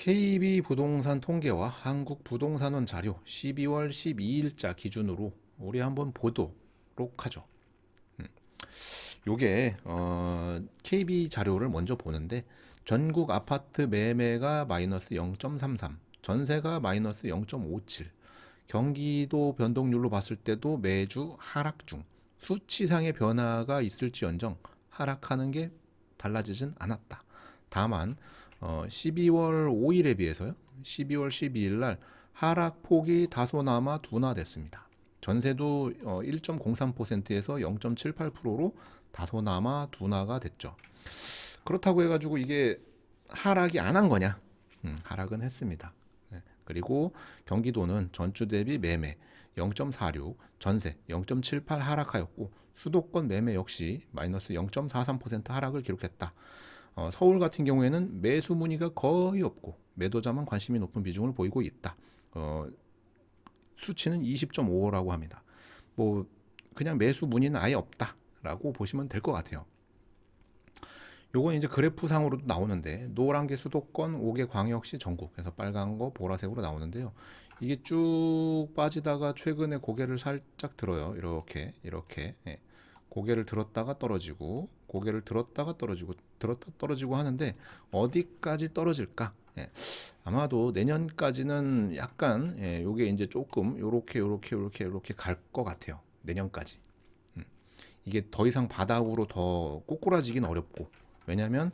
KB 부동산 통계와 한국부동산원 자료 12월 12일자 기준으로 우리 한번 보도록 하죠. 요게 KB 자료를 먼저 보는데 전국 아파트 매매가 마이너스 0.33, 전세가 마이너스 0.57, 경기도 변동률로 봤을 때도 매주 하락 중, 수치상의 변화가 있을지언정 하락하는 게 달라지진 않았다. 다만 12월 5일에 비해서요. 12월 12일 날 하락폭이 다소나마 둔화됐습니다. 전세도 1.03%에서 0.78%로 다소나마 둔화가 됐죠. 그렇다고 해가지고 이게 하락이 안 한 거냐? 하락은 했습니다. 네. 그리고 경기도는 전주 대비 매매 0.46, 전세 0.78 하락하였고 수도권 매매 역시 마이너스 0.43% 하락을 기록했다. 서울 같은 경우에는 매수 문의가 거의 없고 매도자만 관심이 높은 비중을 보이고 있다. 수치는 20.55라고 합니다. 뭐 그냥 매수 문의는 아예 없다라고 보시면 될 것 같아요. 요건 이제 그래프상으로도 나오는데 노란 게 수도권, 5개 광역시 전국, 그래서 빨간 거 보라색으로 나오는데요. 이게 쭉 빠지다가 최근에 고개를 살짝 들어요. 이렇게 예. 고개를 들었다가 떨어지고 고개를 들었다가 떨어지고 들었다 떨어지고 하는데 어디까지 떨어질까? 예. 아마도 내년까지는 약간 요게 이제 조금 요렇게 갈 것 같아요. 내년까지. 이게 더 이상 바닥으로 더 꼬꾸라지긴 어렵고 왜냐하면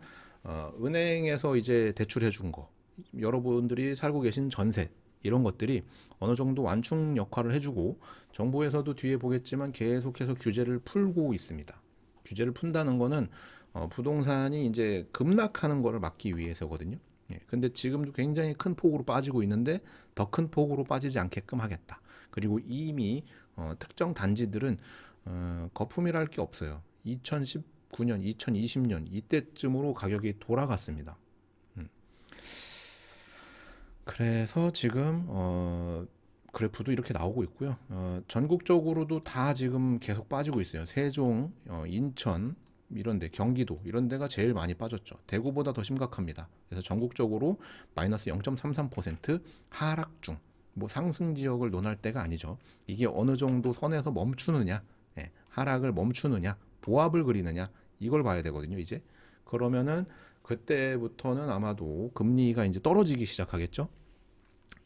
은행에서 이제 대출해 준 거, 여러분들이 살고 계신 전세 이런 것들이 어느 정도 완충 역할을 해주고 정부에서도 뒤에 보겠지만 계속해서 규제를 풀고 있습니다. 규제를 푼다는 거는 부동산이 이제 급락하는 거를 막기 위해서거든요. 예, 근데 지금도 굉장히 큰 폭으로 빠지고 있는데 더 큰 폭으로 빠지지 않게끔 하겠다. 그리고 이미 특정 단지들은 거품이랄 게 없어요. 2019년, 2020년 이때쯤으로 가격이 돌아갔습니다. 그래서 지금 그래프도 이렇게 나오고 있고요. 전국적으로도 다 지금 계속 빠지고 있어요. 세종, 인천 이런데, 경기도 이런 데가 제일 많이 빠졌죠. 대구보다 더 심각합니다. 그래서 전국적으로 마이너스 0.33% 하락 중. 뭐 상승 지역을 논할 때가 아니죠. 이게 어느 정도 선에서 멈추느냐, 하락을 멈추느냐, 보합을 그리느냐 이걸 봐야 되거든요. 이제 그러면은 그때부터는 아마도 금리가 이제 떨어지기 시작하겠죠.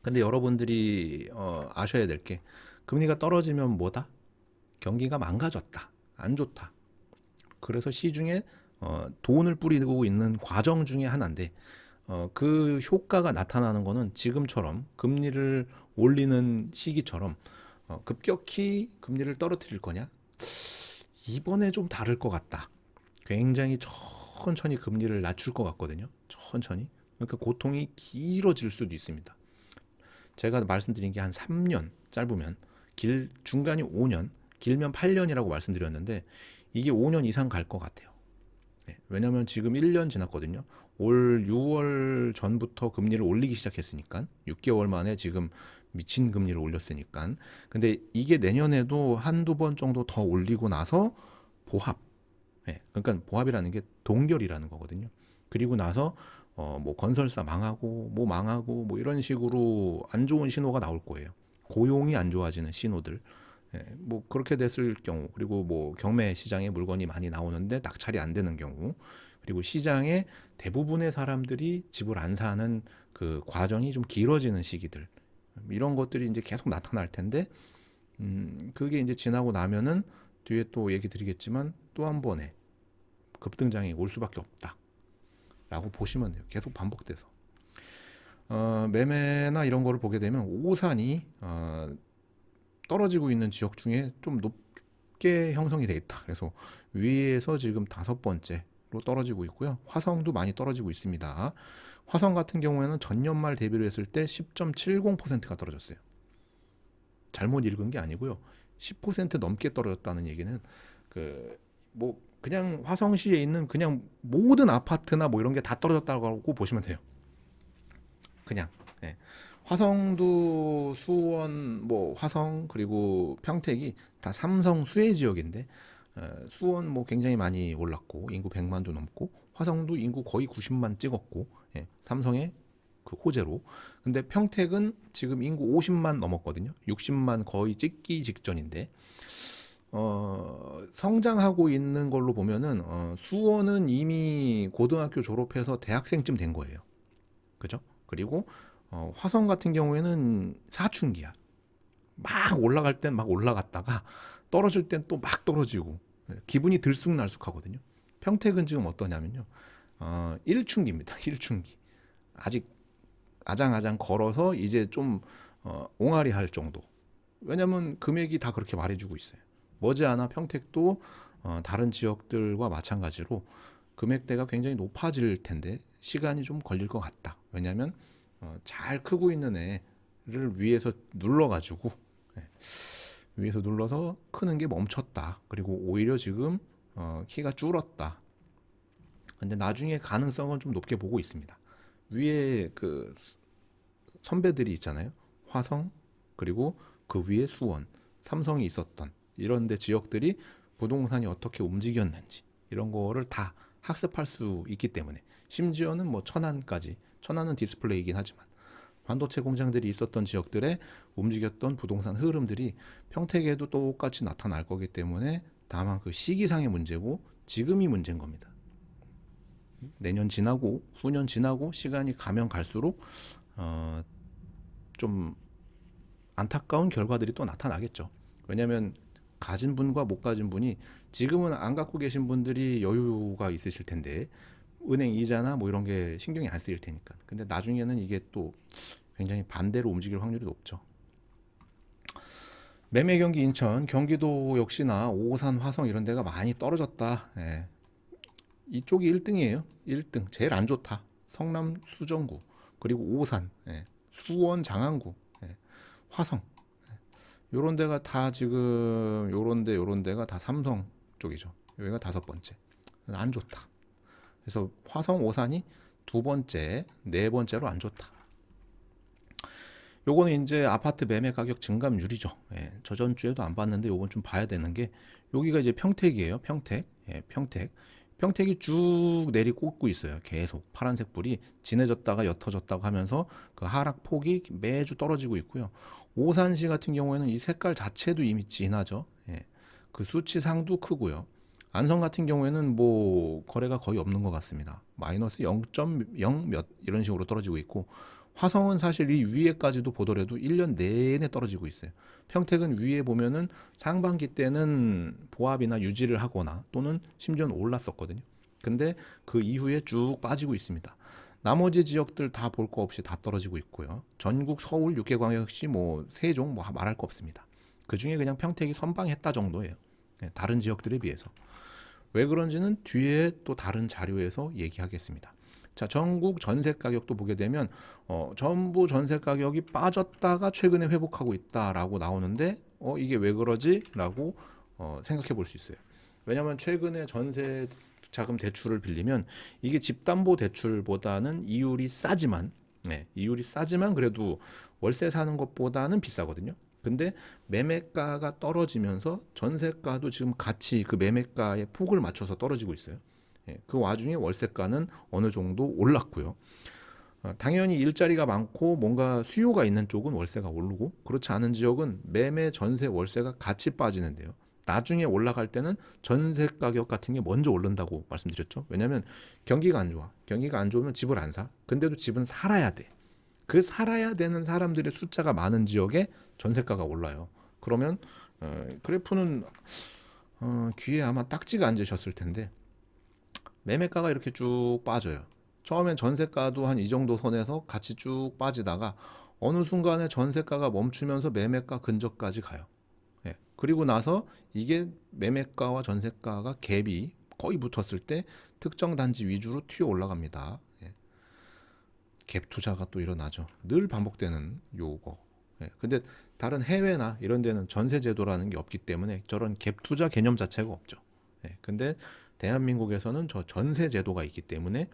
근데 여러분들이 아셔야 될 게 금리가 떨어지면 뭐다? 경기가 망가졌다. 안 좋다. 그래서 시중에 돈을 뿌리고 있는 과정 중에 하나인데 그 효과가 나타나는 거는 지금처럼 금리를 올리는 시기처럼 급격히 금리를 떨어뜨릴 거냐? 이번에 좀 다를 것 같다. 굉장히 천천히 금리를 낮출 것 같거든요. 천천히. 그러니까 고통이 길어질 수도 있습니다. 제가 말씀드린 게 한 3년 짧으면 중간이 5년, 길면 8년이라고 말씀드렸는데 이게 5년 이상 갈 것 같아요. 네, 왜냐하면 지금 1년 지났거든요. 올 6월 전부터 금리를 올리기 시작했으니까 6개월 만에 지금 미친 금리를 올렸으니까 근데 이게 내년에도 한두 번 정도 더 올리고 나서 보합 그러니까 보합이라는 게 동결이라는 거거든요. 그리고 나서 뭐 건설사 망하고 뭐 이런 식으로 안 좋은 신호가 나올 거예요. 고용이 안 좋아지는 신호들. 뭐 그렇게 됐을 경우 그리고 뭐 경매 시장에 물건이 많이 나오는데 낙찰이 안 되는 경우 그리고 시장에 대부분의 사람들이 집을 안 사는 그 과정이 좀 길어지는 시기들 이런 것들이 이제 계속 나타날 텐데 그게 이제 지나고 나면은 뒤에 또 얘기 드리겠지만 또 한 번에 급등장이 올 수밖에 없다라고 보시면 돼요. 계속 반복돼서 매매나 이런 거를 보게 되면 오산이 떨어지고 있는 지역 중에 좀 높게 형성이 되어 있다. 그래서 위에서 지금 5번째로 떨어지고 있고요. 화성도 많이 떨어지고 있습니다. 화성 같은 경우에는 전년 말 대비로 했을 때 10.70%가 떨어졌어요. 잘못 읽은 게 아니고요. 10% 넘게 떨어졌다는 얘기는 뭐 그냥 화성시에 있는 그냥 모든 아파트나 뭐 이런 게 다 떨어졌다고 보시면 돼요. 그냥 화성도 수원 뭐 화성 그리고 평택이 다 삼성 수혜 지역인데 수원 뭐 굉장히 많이 올랐고 인구 100만도 넘고 화성도 인구 거의 90만 찍었고 삼성의 그 호재로. 근데 평택은 지금 인구 50만 넘었거든요. 60만 거의 찍기 직전인데 성장하고 있는 걸로 보면은 수원은 이미 고등학교 졸업해서 대학생쯤 된 거예요. 그죠? 그리고 화성 같은 경우에는 사춘기야. 막 올라갈 땐 막 올라갔다가 떨어질 땐 또 막 떨어지고 기분이 들쑥날쑥하거든요. 평택은 지금 어떠냐면요. 1춘기입니다. 1춘기. 아직 아장아장 걸어서 이제 좀 옹알이 할 정도. 왜냐면 금액이 다 그렇게 말해주고 있어요. 머지않아 평택도 다른 지역들과 마찬가지로 금액대가 굉장히 높아질 텐데 시간이 좀 걸릴 것 같다. 왜냐하면 잘 크고 있는 애를 위에서 눌러가지고 위에서 눌러서 크는 게 멈췄다. 그리고 오히려 지금 키가 줄었다. 근데 나중에 가능성은 좀 높게 보고 있습니다. 위에 그 선배들이 있잖아요. 화성 그리고 그 위에 수원, 삼성이 있었던 이런데 지역들이 부동산이 어떻게 움직였는지 이런 거를 다 학습할 수 있기 때문에 심지어는 뭐 천안까지 천안은 디스플레이이긴 하지만 반도체 공장들이 있었던 지역들에 움직였던 부동산 흐름들이 평택에도 똑같이 나타날 거기 때문에 다만 그 시기상의 문제고 지금이 문제인 겁니다. 내년 지나고 후년 지나고 시간이 가면 갈수록 좀 안타까운 결과들이 또 나타나겠죠. 왜냐하면 가진 분과 못 가진 분이 지금은 안 갖고 계신 분들이 여유가 있으실 텐데 은행 이자나 뭐 이런 게 신경이 안 쓰일 테니까. 근데 나중에는 이게 또 굉장히 반대로 움직일 확률이 높죠. 매매 경기 인천, 경기도 역시나 오산, 화성 이런 데가 많이 떨어졌다. 예. 이쪽이 1등이에요. 1등. 제일 안 좋다. 성남, 수정구, 그리고 오산, 예. 수원, 장안구, 예. 화성. 요런 데가 다 지금 요런 데가 다 삼성 쪽이죠. 여기가 5번째. 안 좋다. 그래서 화성, 오산이 2번째, 4번째로 안 좋다. 요거는 이제 아파트 매매 가격 증감률이죠. 예, 저전 주에도 안 봤는데 요건 좀 봐야 되는 게 여기가 이제 평택이에요. 평택. 예, 평택. 평택이 쭉 내리꽂고 있어요. 계속 파란색 불이 진해졌다가 옅어졌다가 하면서 그 하락폭이 매주 떨어지고 있고요. 오산시 같은 경우에는 이 색깔 자체도 이미 진하죠. 예, 그 수치상도 크고요. 안성 같은 경우에는 뭐 거래가 거의 없는 것 같습니다. 마이너스 0.0 몇 이런 식으로 떨어지고 있고 화성은 사실 이 위에까지도 보더라도 1년 내내 떨어지고 있어요. 평택은 위에 보면은 상반기 때는 보합이나 유지를 하거나 또는 심지어는 올랐었거든요. 근데 그 이후에 쭉 빠지고 있습니다. 나머지 지역들 다 볼 거 없이 다 떨어지고 있고요. 전국 서울 6개광역시 뭐 세종 뭐 말할 거 없습니다. 그 중에 그냥 평택이 선방했다 정도예요. 다른 지역들에 비해서. 왜 그런지는 뒤에 또 다른 자료에서 얘기하겠습니다. 자, 전국 전세 가격도 보게 되면 전부 전세 가격이 빠졌다가 최근에 회복하고 있다라고 나오는데 이게 왜 그러지?라고 생각해 볼 수 있어요. 왜냐하면 최근에 전세 자금 대출을 빌리면 이게 집담보 대출보다는 이율이 싸지만 이율이 싸지만 그래도 월세 사는 것보다는 비싸거든요. 근데 매매가가 떨어지면서 전세가도 지금 같이 그 매매가의 폭을 맞춰서 떨어지고 있어요. 그 와중에 월세가는 어느 정도 올랐고요. 당연히 일자리가 많고 뭔가 수요가 있는 쪽은 월세가 오르고 그렇지 않은 지역은 매매, 전세, 월세가 같이 빠지는데요. 나중에 올라갈 때는 전세 가격 같은 게 먼저 오른다고 말씀드렸죠. 왜냐하면 경기가 안 좋아. 경기가 안 좋으면 집을 안 사. 근데도 집은 살아야 돼. 그 살아야 되는 사람들의 숫자가 많은 지역에 전세가가 올라요. 그러면 그래프는 귀에 아마 딱지가 앉으셨을 텐데 매매가가 이렇게 쭉 빠져요. 처음엔 전세가도 한 이 정도 선에서 같이 쭉 빠지다가 어느 순간에 전세가가 멈추면서 매매가 근처까지 가요. 예. 그리고 나서 이게 매매가와 전세가가 갭이 거의 붙었을 때 특정 단지 위주로 튀어 올라갑니다. 예. 갭 투자가 또 일어나죠. 늘 반복되는 요거. 예. 근데 다른 해외나 이런 데는 전세 제도라는 게 없기 때문에 저런 갭 투자 개념 자체가 없죠. 예. 근데 대한민국에서는 저 전세 제도가 있기 때문에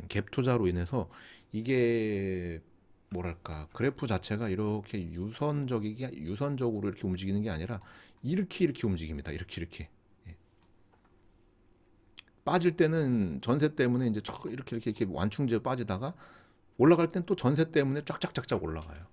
갭 투자로 인해서 이게 뭐랄까 그래프 자체가 이렇게 유선적으로 이렇게 움직이는 게 아니라 이렇게 움직입니다. 이렇게 예. 빠질 때는 전세 때문에 이제 이렇게 완충제 빠지다가 올라갈 땐 또 전세 때문에 쫙쫙쫙쫙 올라가요.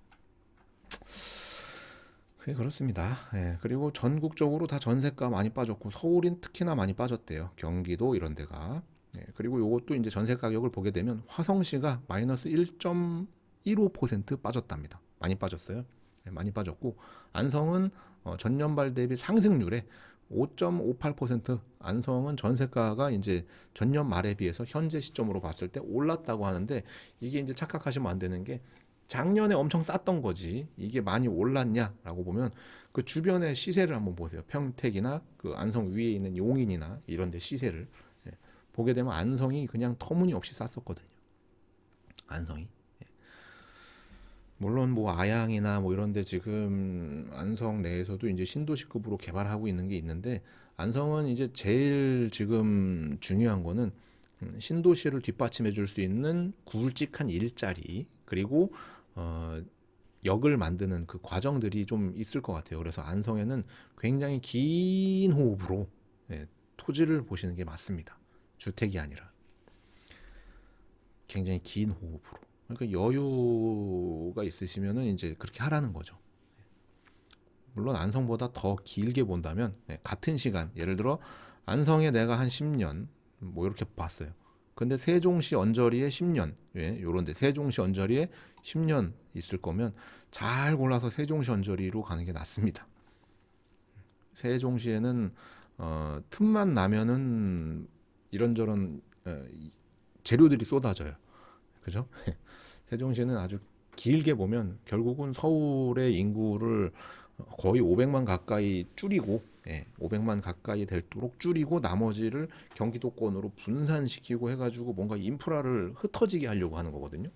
네, 그렇습니다. 예, 그리고 전국적으로 다 전세가 많이 빠졌고 서울인 특히나 많이 빠졌대요. 경기도 이런 데가. 예, 그리고 요것도 이제 전세 가격을 보게 되면 화성시가 마이너스 1.15% 빠졌답니다. 많이 빠졌어요. 예, 많이 빠졌고 안성은 전년발 대비 상승률에 5.58%. 안성은 전세가가 이제 전년 말에 비해서 현재 시점으로 봤을 때 올랐다고 하는데 이게 이제 착각하시면 안 되는 게 작년에 엄청 쌌던 거지 이게 많이 올랐냐라고 보면 그 주변의 시세를 한번 보세요. 평택이나 그 안성 위에 있는 용인이나 이런 데 시세를 예, 보게 되면 안성이 그냥 터무니없이 쌌었거든요. 안성이. 물론 뭐 아양이나 뭐 이런 데 지금 안성 내에서도 이제 신도시급으로 개발하고 있는 게 있는데 안성은 이제 제일 지금 중요한 거는 신도시를 뒷받침해 줄 수 있는 굵직한 일자리 그리고 어, 역을 만드는 그 과정들이 좀 있을 것 같아요. 그래서 안성에는 굉장히 긴 호흡으로 예, 토지를 보시는 게 맞습니다. 주택이 아니라 굉장히 긴 호흡으로. 그러니까 여유가 있으시면은 이제 그렇게 하라는 거죠. 물론 안성보다 더 길게 본다면 예, 같은 시간 예를 들어 안성에 내가 한 10년 뭐 이렇게 봤어요. 근데 세종시 언저리에 10년 예, 요런데 세종시 언저리에 10년 있을 거면 잘 골라서 세종시 언저리로 가는 게 낫습니다. 세종시에는 틈만 나면은 이런저런 재료들이 쏟아져요. 그죠? 세종시는 아주 길게 보면 결국은 서울의 인구를 거의 500만 가까이 줄이고 500만 가까이 될도록 줄이고 나머지를 경기도권으로 분산시키고 해가지고 뭔가 인프라를 흩어지게 하려고 하는 거거든요.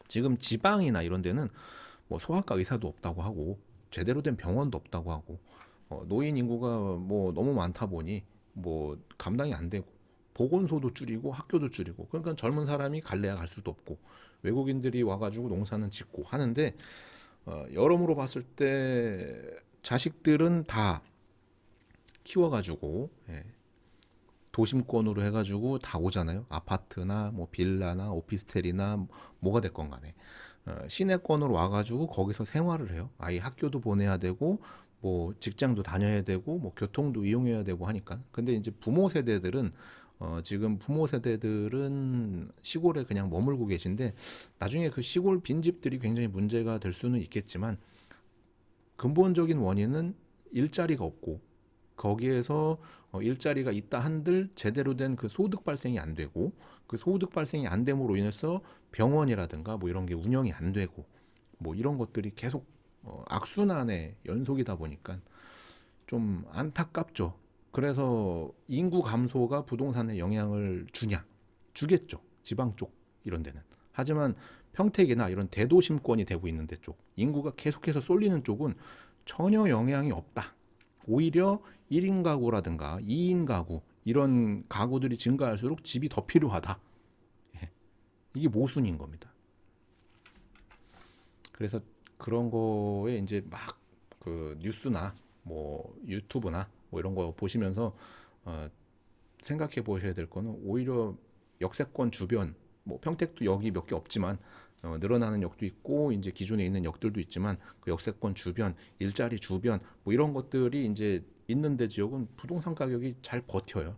지금 지방이나 이런 데는 뭐 소아과 의사도 없다고 하고 제대로 된 병원도 없다고 하고 노인 인구가 뭐 너무 많다 보니 뭐 감당이 안 되고 보건소도 줄이고 학교도 줄이고 그러니까 젊은 사람이 갈래야 갈 수도 없고 외국인들이 와가지고 농사는 짓고 하는데 여러모로 봤을 때 자식들은 다 키워가지고 도심권으로 해가지고 다 오잖아요. 아파트나 뭐 빌라나 오피스텔이나 뭐가 됐건 간에 시내권으로 와가지고 거기서 생활을 해요. 아이 학교도 보내야 되고 뭐 직장도 다녀야 되고 뭐 교통도 이용해야 되고 하니까. 근데 이제 부모 세대들은 지금 부모 세대들은 시골에 그냥 머물고 계신데 나중에 그 시골 빈집들이 굉장히 문제가 될 수는 있겠지만 근본적인 원인은 일자리가 없고 거기에서 일자리가 있다 한들 제대로 된 그 소득 발생이 안 되고 그 소득 발생이 안 됨으로 인해서 병원이라든가 뭐 이런 게 운영이 안 되고 뭐 이런 것들이 계속 악순환의 연속이다 보니까 좀 안타깝죠. 그래서 인구 감소가 부동산에 영향을 주냐? 주겠죠. 지방 쪽 이런 데는. 하지만 평택이나 이런 대도심권이 되고 있는 데 쪽, 인구가 계속해서 쏠리는 쪽은 전혀 영향이 없다. 오히려 1인 가구라든가 2인 가구 이런 가구들이 증가할수록 집이 더 필요하다. 예. 이게 모순인 겁니다. 그래서 그런 거에 이제 막 그 뉴스나 뭐 유튜브나 뭐 이런 거 보시면서 생각해 보셔야 될 거는 오히려 역세권 주변 뭐 평택도 역이 몇 개 없지만 늘어나는 역도 있고 이제 기존에 있는 역들도 있지만 그 역세권 주변 일자리 주변 뭐 이런 것들이 이제 있는데 지역은 부동산 가격이 잘 버텨요.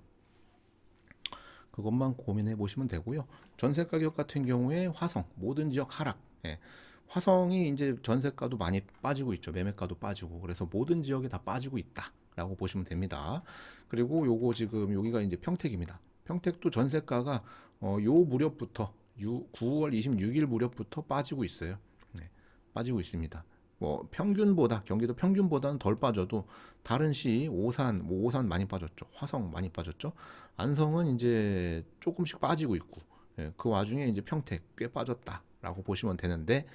그것만 고민해 보시면 되고요. 전세 가격 같은 경우에 화성 모든 지역 하락. 예. 화성이 이제 전세가도 많이 빠지고 있죠. 매매가도 빠지고. 그래서 모든 지역이 다 빠지고 있다라고 보시면 됩니다. 그리고 요거 지금 여기가 이제 평택입니다. 평택도 전세가가 요 무렵부터 9월 26일 무렵부터 빠지고 있어요. 네, 빠지고 있습니다. 뭐 평균보다 경기도 평균보다는 덜 빠져도 다른 시 오산 뭐 오산 많이 빠졌죠. 화성 많이 빠졌죠. 안성은 이제 조금씩 빠지고 있고 그 와중에 이제 평택 꽤 빠졌다라고 보시면 되는데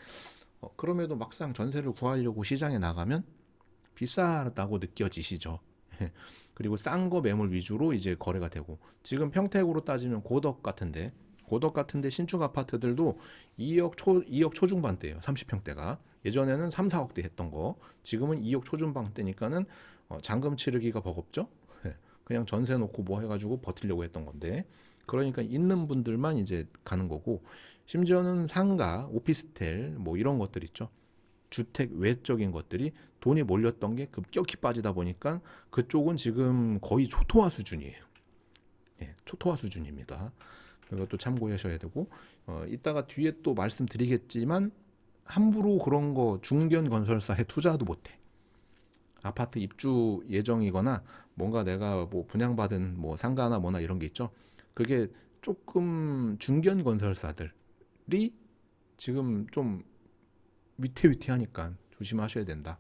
그럼에도 막상 전세를 구하려고 시장에 나가면 비싸다고 느껴지시죠. 그리고 싼 거 매물 위주로 이제 거래가 되고 지금 평택으로 따지면 고덕 같은데 신축 아파트들도 2억 초중반대예요. 30평대가. 예전에는 3, 4억대 했던 거. 지금은 2억 초중반대니까는 잔금 치르기가 버겁죠. 그냥 전세 놓고 뭐 해가지고 버티려고 했던 건데. 그러니까 있는 분들만 이제 가는 거고 심지어는 상가, 오피스텔 뭐 이런 것들 있죠. 주택 외적인 것들이 돈이 몰렸던 게 급격히 빠지다 보니까 그쪽은 지금 거의 초토화 수준이에요. 예, 초토화 수준입니다. 그것도 참고하셔야 되고 이따가 뒤에 또 말씀드리겠지만 함부로 그런 거 중견 건설사에 투자도 못해. 아파트 입주 예정이거나 뭔가 내가 뭐 분양받은 뭐 상가나 뭐나 이런 게 있죠. 그게 조금 중견 건설사들이 지금 좀 위태위태하니까 조심하셔야 된다.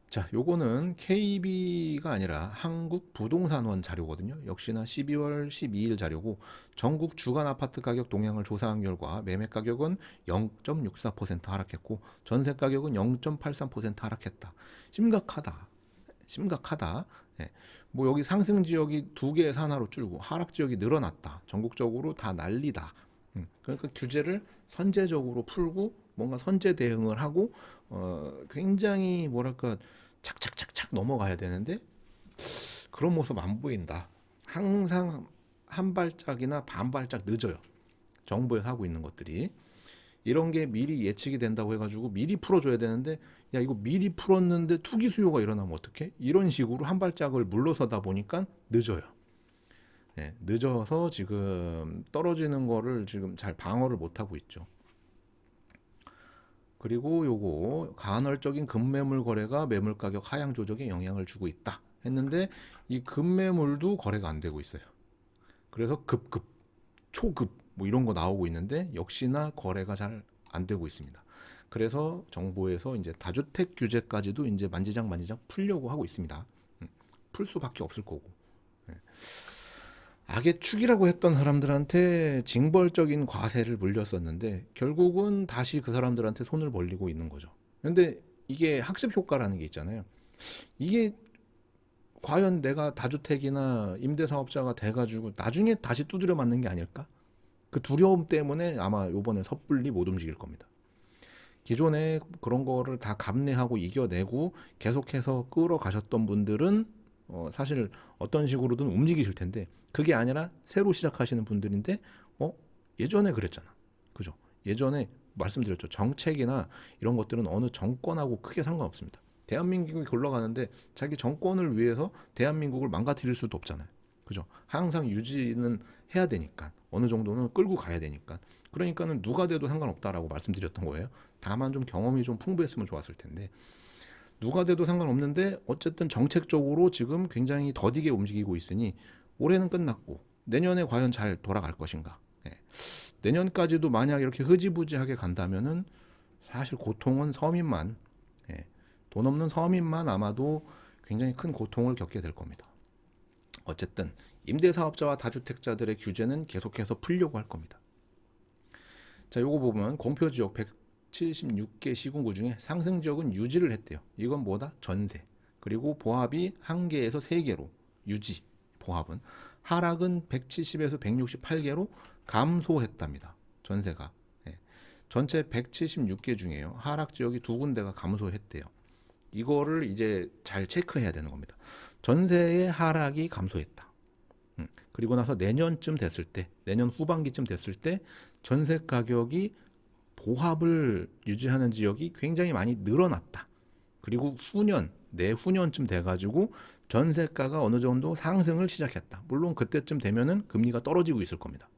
자, 요거는 KB가 아니라 한국부동산원 자료거든요. 역시나 12월 12일 자료고 전국 주간 아파트 가격 동향을 조사한 결과 매매 가격은 0.64% 하락했고 전세 가격은 0.83% 하락했다. 심각하다. 심각하다. 예. 뭐 여기 상승 지역이 두 개의 산하로 줄고 하락 지역이 늘어났다. 전국적으로 다 난리다. 그러니까 규제를 선제적으로 풀고 뭔가 선제 대응을 하고 굉장히 뭐랄까 착착착착 넘어가야 되는데 그런 모습 안 보인다. 항상 한 발짝이나 반 발짝 늦어요. 정부에서 하고 있는 것들이 이런 게 미리 예측이 된다고 해가지고 미리 풀어줘야 되는데 야 이거 미리 풀었는데 투기 수요가 일어나면 어떡해? 이런 식으로 한 발짝을 물러서다 보니까 늦어요. 네, 늦어서 지금 떨어지는 거를 지금 잘 방어를 못 하고 있죠. 그리고 요거 간헐적인 급매물 거래가 매물 가격 하향 조정에 영향을 주고 있다 했는데 이 급매물도 거래가 안 되고 있어요. 그래서 급급, 초급 뭐 이런 거 나오고 있는데 역시나 거래가 잘 안 되고 있습니다. 그래서 정부에서 이제 다주택 규제까지도 이제 만지작 풀려고 하고 있습니다. 풀 수밖에 없을 거고. 악의 축이라고 했던 사람들한테 징벌적인 과세를 물렸었는데 결국은 다시 그 사람들한테 손을 벌리고 있는 거죠. 근데 이게 학습 효과라는 게 있잖아요. 이게 과연 내가 다주택이나 임대사업자가 돼가지고 나중에 다시 두드려 맞는 게 아닐까? 그 두려움 때문에 아마 요번에 섣불리 못 움직일 겁니다. 기존에 그런 거를 다 감내하고 이겨내고 계속해서 끌어가셨던 분들은 사실 어떤 식으로든 움직이실 텐데 그게 아니라 새로 시작하시는 분들인데 예전에 그랬잖아. 그죠? 예전에 말씀드렸죠. 정책이나 이런 것들은 어느 정권하고 크게 상관없습니다. 대한민국이 굴러가는데 자기 정권을 위해서 대한민국을 망가뜨릴 수도 없잖아요. 그죠? 항상 유지는 해야 되니까 어느 정도는 끌고 가야 되니까 그러니까는 누가 돼도 상관없다라고 말씀드렸던 거예요. 다만 좀 경험이 좀 풍부했으면 좋았을 텐데 누가 돼도 상관없는데 어쨌든 정책적으로 지금 굉장히 더디게 움직이고 있으니 올해는 끝났고 내년에 과연 잘 돌아갈 것인가. 예. 내년까지도 만약 이렇게 흐지부지하게 간다면은 사실 고통은 서민만 예. 돈 없는 서민만 아마도 굉장히 큰 고통을 겪게 될 겁니다. 어쨌든 임대사업자와 다주택자들의 규제는 계속해서 풀려고 할 겁니다. 자, 요거 보면 공표지역 176개 시군구 중에 상승 지역은 유지를 했대요. 이건 뭐다? 전세. 그리고 보합이 1개에서 3개로 유지. 보합은 하락은 170에서 168개로 감소했답니다. 전세가. 예. 전체 176개 중에요. 하락 지역이 2군데가 감소했대요. 이거를 이제 잘 체크해야 되는 겁니다. 전세의 하락이 감소했다. 그리고 나서 내년쯤 됐을 때, 내년 후반기쯤 됐을 때 전세 가격이 보합을 유지하는 지역이 굉장히 많이 늘어났다. 그리고 후년, 내후년쯤 돼가지고 전세가가 어느 정도 상승을 시작했다. 물론 그때쯤 되면은 금리가 떨어지고 있을 겁니다.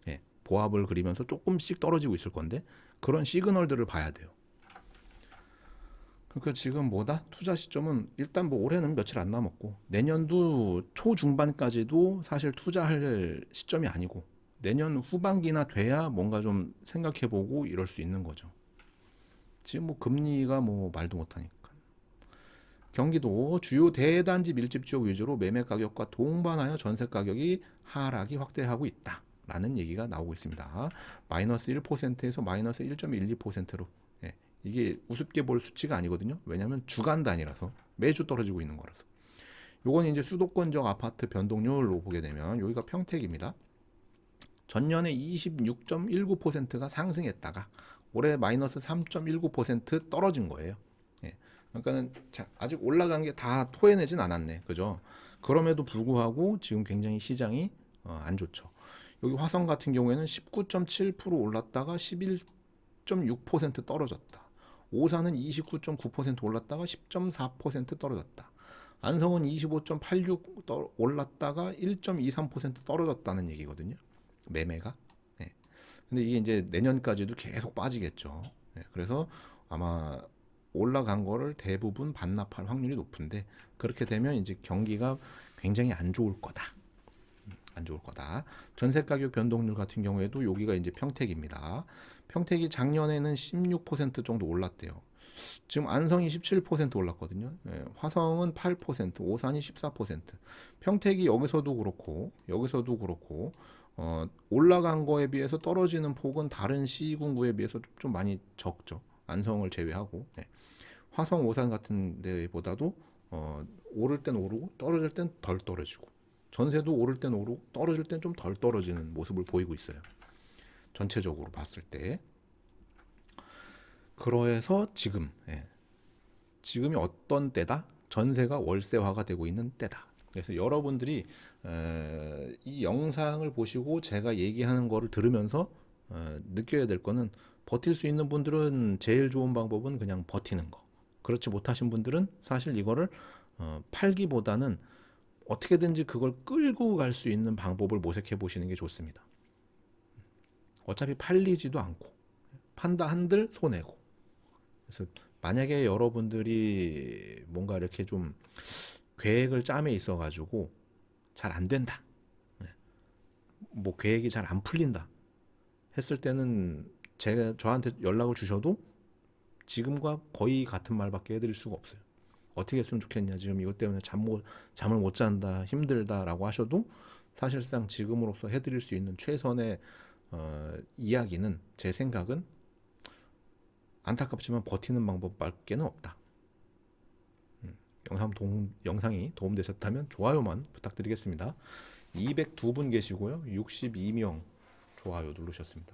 예, 보합을 그리면서 조금씩 떨어지고 있을 건데 그런 시그널들을 봐야 돼요. 그러니까 지금 뭐다? 투자 시점은 일단 뭐 올해는 며칠 안 남았고 내년도 초중반까지도 사실 투자할 시점이 아니고 내년 후반기나 돼야 뭔가 좀 생각해보고 이럴 수 있는 거죠. 지금 뭐 금리가 뭐 말도 못하니까. 경기도 주요 대단지 밀집 지역 위주로 매매 가격과 동반하여 전세 가격이 하락이 확대하고 있다라는 얘기가 나오고 있습니다. 마이너스 1%에서 마이너스 1.12%로 이게 우습게 볼 수치가 아니거든요. 왜냐하면 주간 단위라서 매주 떨어지고 있는 거라서. 요건 이제 수도권적 아파트 변동률로 보게 되면 여기가 평택입니다. 전년에 26.19%가 상승했다가 올해 마이너스 3.19% 떨어진 거예요. 예. 그러니까는 아직 올라간 게 다 토해내진 않았네. 그죠? 그럼에도 불구하고 지금 굉장히 시장이 안 좋죠. 여기 화성 같은 경우에는 19.7% 올랐다가 11.6% 떨어졌다. 오산은 29.9% 올랐다가 10.4% 떨어졌다. 안성은 25.86 올랐다가 1.23% 떨어졌다는 얘기거든요. 매매가. 네. 근데 이게 이제 내년까지도 계속 빠지겠죠. 네. 그래서 아마 올라간 거를 대부분 반납할 확률이 높은데, 그렇게 되면 이제 경기가 굉장히 안 좋을 거다. 안 좋을 거다. 전세 가격 변동률 같은 경우에도 여기가 이제 평택입니다. 평택이 작년에는 16% 정도 올랐대요. 지금 안성이 17% 올랐거든요. 예, 화성은 8%, 오산이 14%. 평택이 여기서도 그렇고 올라간 거에 비해서 떨어지는 폭은 다른 시군구에 비해서 좀 많이 적죠. 안성을 제외하고. 예. 화성, 오산 같은 데보다도 오를 땐 오르고 떨어질 땐 덜 떨어지고, 전세도 오를 땐 오르고 떨어질 땐 좀 덜 떨어지는 모습을 보이고 있어요. 전체적으로 봤을 때. 그래서 지금이 어떤 때다? 전세가 월세화가 되고 있는 때다. 그래서 여러분들이 이 영상을 보시고 제가 얘기하는 거를 들으면서 느껴야 될 거는, 버틸 수 있는 분들은 제일 좋은 방법은 그냥 버티는 거. 그렇지 못하신 분들은 사실 이거를 팔기보다는 어떻게든지 그걸 끌고 갈 수 있는 방법을 모색해 보시는 게 좋습니다. 어차피 팔리지도 않고, 판다 한들 손해고. 그래서 만약에 여러분들이 뭔가 이렇게 좀 계획을 짬에 있어 가지고 잘 안 된다, 뭐 계획이 잘 안 풀린다 했을 때는 저한테 연락을 주셔도 지금과 거의 같은 말밖에 해드릴 수가 없어요. 어떻게 했으면 좋겠냐, 지금 이것 때문에 잠을 못 잔다, 힘들다라고 하셔도 사실상 지금으로서 해드릴 수 있는 최선의 이야기는, 제 생각은 안타깝지만 버티는 방법밖에는 없다. 영상이 도움되셨다면 좋아요만 부탁드리겠습니다. 202분 계시고요. 62명 좋아요 누르셨습니다.